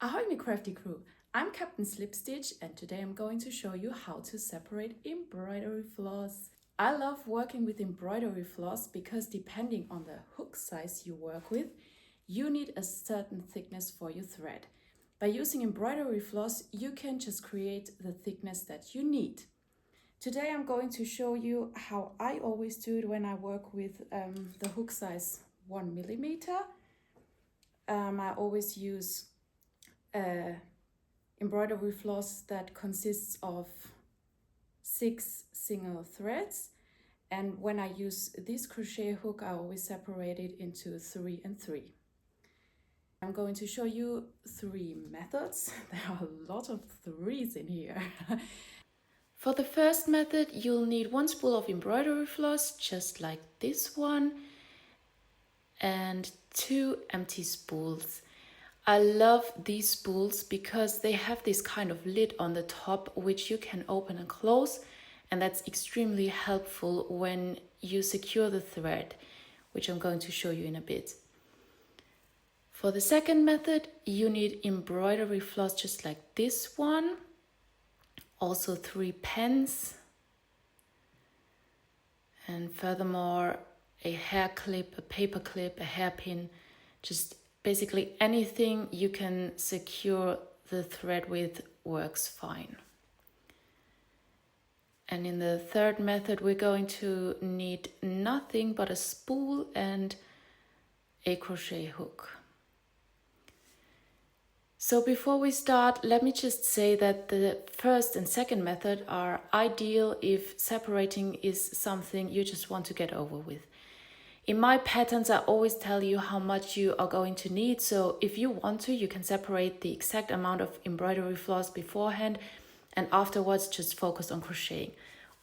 Ahoy my crafty crew, I'm Captain Slipstitch and today I'm going to show you how to separate embroidery floss. I love working with embroidery floss because depending on the hook size you work with, you need a certain thickness for your thread. By using embroidery floss, you can just create the thickness that you need. Today I'm going to show you how I always do it when I work with the hook size 1 millimeter. I always use embroidery floss that consists of 6 single threads, and when I use this crochet hook I always separate it into 3 and 3. I'm going to show you 3 methods. There are a lot of 3s in here. For the first method you'll need 1 spool of embroidery floss, just like this one, and 2 empty spools. I love these spools because they have this kind of lid on the top which you can open and close, and that's extremely helpful when you secure the thread, which I'm going to show you in a bit. For the second method you need embroidery floss just like this one, also 3 pens, and furthermore a hair clip, a paper clip, a hairpin, just basically anything you can secure the thread with works fine. And in the third method we're going to need nothing but a spool and a crochet hook. So before we start, let me just say that the first and second method are ideal if separating is something you just want to get over with. In my patterns, I always tell you how much you are going to need, so if you want to, you can separate the exact amount of embroidery floss beforehand and afterwards just focus on crocheting.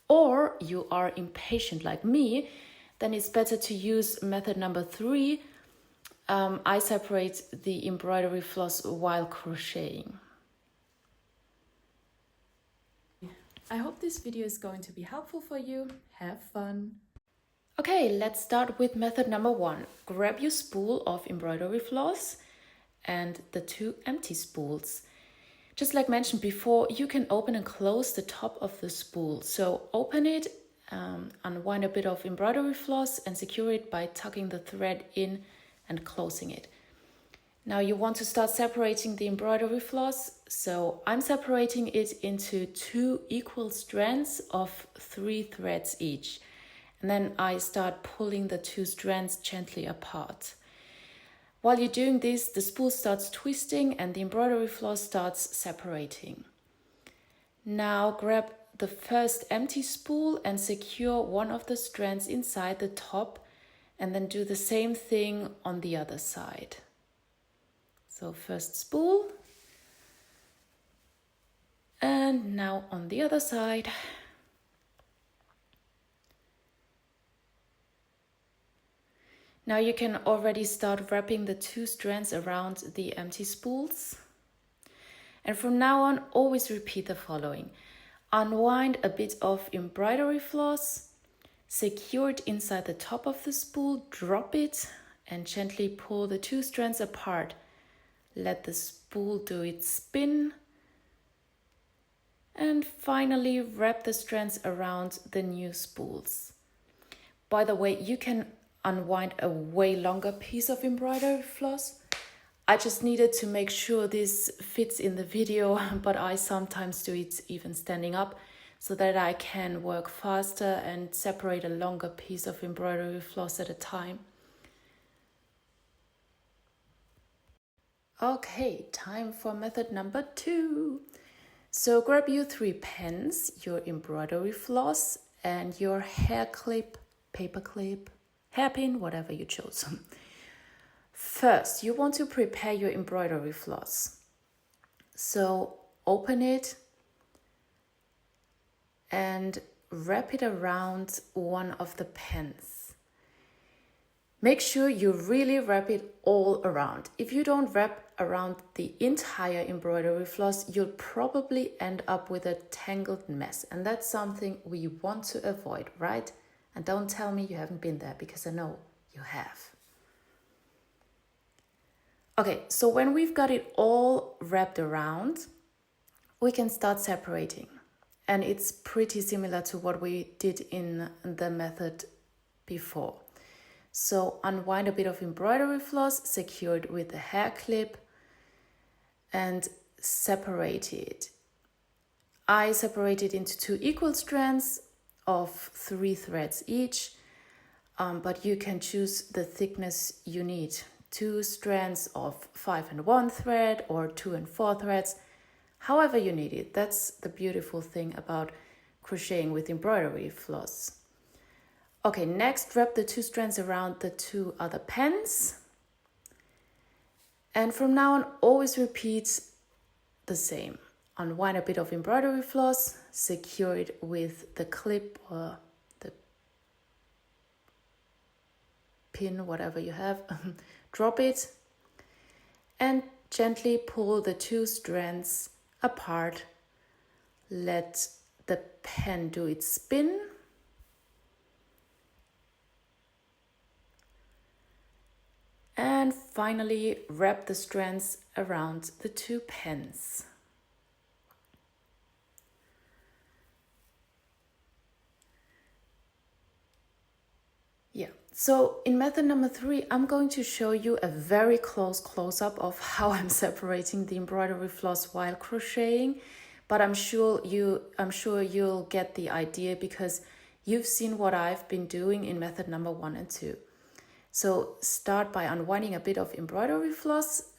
Or you are impatient like me, then it's better to use method number 3. I separate the embroidery floss while crocheting. I hope this video is going to be helpful for you. Have fun! Okay, let's start with method number 1. Grab your spool of embroidery floss and the 2 empty spools. Just like mentioned before, you can open and close the top of the spool. So open it, unwind a bit of embroidery floss and secure it by tucking the thread in and closing it. Now you want to start separating the embroidery floss, so I'm separating it into 2 equal strands of 3 threads each. And then I start pulling the 2 strands gently apart. While you're doing this, the spool starts twisting and the embroidery floss starts separating. Now grab the first empty spool and secure one of the strands inside the top, and then do the same thing on the other side. So first spool, and now on the other side. Now you can already start wrapping the 2 strands around the empty spools. And from now on, always repeat the following. Unwind a bit of embroidery floss, secure it inside the top of the spool, drop it, and gently pull the 2 strands apart. Let the spool do its spin. And finally, wrap the strands around the new spools. By the way, you can unwind a way longer piece of embroidery floss. I just needed to make sure this fits in the video, but I sometimes do it even standing up so that I can work faster and separate a longer piece of embroidery floss at a time. Okay, time for method number 2. So grab your 3 pens, your embroidery floss, and your hair clip, paper clip, hairpin, whatever you chose. First, you want to prepare your embroidery floss. So open it and wrap it around one of the pens. Make sure you really wrap it all around. If you don't wrap around the entire embroidery floss, you'll probably end up with a tangled mess. And that's something we want to avoid, right? And don't tell me you haven't been there, because I know you have. Okay, so when we've got it all wrapped around, we can start separating. And it's pretty similar to what we did in the method before. So unwind a bit of embroidery floss, secure it with a hair clip, and separate it. I separated into 2 equal strands of 3 threads each, but you can choose the thickness you need. 2 strands of 5 and 1 thread or 2 and 4 threads, however you need it. That's the beautiful thing about crocheting with embroidery floss. Okay, next wrap the 2 strands around the 2 other pens. And from now on, always repeat the same. Unwind a bit of embroidery floss, secure it with the clip or the pin, whatever you have, drop it, and gently pull the 2 strands apart. Let the pen do its spin. And finally, wrap the strands around the 2 pens. Yeah, so in method number 3, I'm going to show you a very close-up of how I'm separating the embroidery floss while crocheting. But I'm sure you'll get the idea because you've seen what I've been doing in method number 1 and 2. So start by unwinding a bit of embroidery floss,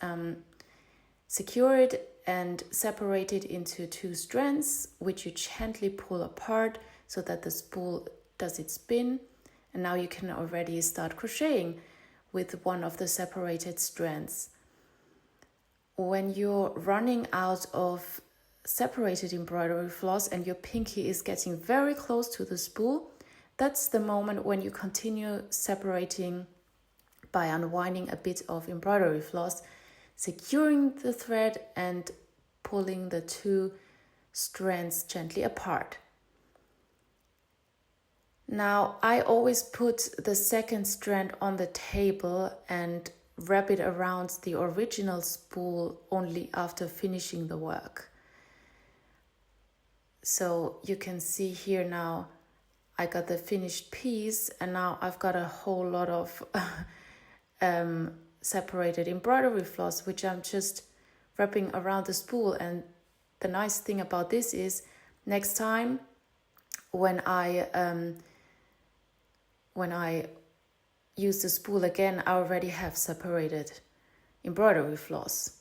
secure it and separate it into 2 strands, which you gently pull apart so that the spool does its spin. And now you can already start crocheting with one of the separated strands. When you're running out of separated embroidery floss and your pinky is getting very close to the spool, that's the moment when you continue separating by unwinding a bit of embroidery floss, securing the thread and pulling the 2 strands gently apart. Now, I always put the second strand on the table and wrap it around the original spool only after finishing the work. So you can see here now, I got the finished piece and now I've got a whole lot of separated embroidery floss, which I'm just wrapping around the spool. And the nice thing about this is next time when I use the spool again, I already have separated embroidery floss.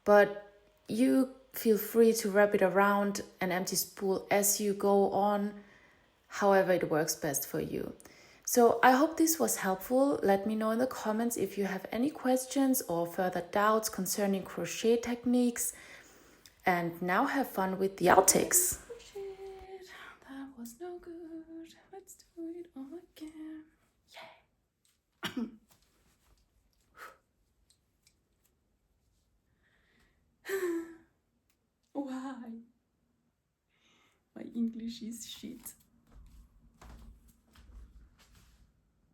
But you feel free to wrap it around an empty spool as you go on, however it works best for you. So I hope this was helpful. Let me know in the comments if you have any questions or further doubts concerning crochet techniques. And now have fun with the outtakes. That was no good. Let's do it all again. Yeah. Why? My English is shit.